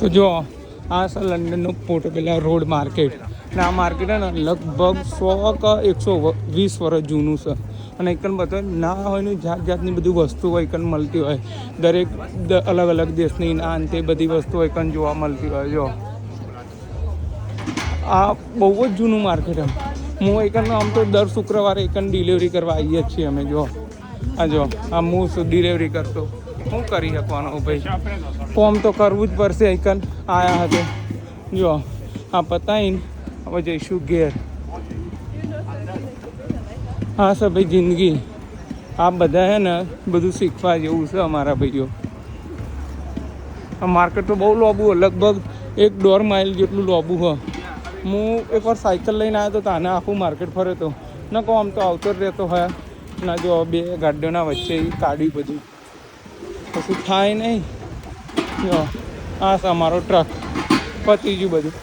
તો જો આ છે લંડનનો પોર્ટોબેલા રોડ માર્કેટ અને આ માર્કેટ ને લગભગ 100 કે 120 વર્ષ જૂનું છે અને એકન બધું ના હોય ને જાત જાતની બધી વસ્તુઓ એકન મળતી હોય દરેક અલગ અલગ દેશની ના અંતે બધી વસ્તુઓ એકન જોવા મળતી હોય. જો આ બહુ જ જૂનું માર્કેટ એમ હું એકન આમ તો દર શુક્રવારે એકન ડિલિવરી કરવા આવીએ છીએ અમે. જો આ હું ડિલિવરી કરતો શું કરી શકવાનો ભાઈ, ફોર્મ તો કરવું જ પડશે. એકન આયા હતા જો આ પતાવીને હવે જઈશું ઘેર. હા સર ભાઈ જિંદગી આ બધા હે ને બધું શીખવા જેવું છે અમારા ભાઈઓ. આ માર્કેટ તો બહુ લોબું, લગભગ 1.5 માઇલ જેટલું લોબું હોય. હું એકવાર સાયકલ લઈને આવ્યો તો તાને આખું માર્કેટ ફરે તો ન કહો આમ તો આવતો જ રહેતો હોય ના. જો બે ગાડીઓના વચ્ચે કાઢી બધું કશું થાય નહીં. જો આ છે અમારો ટ્રક પતી ગયું બધું.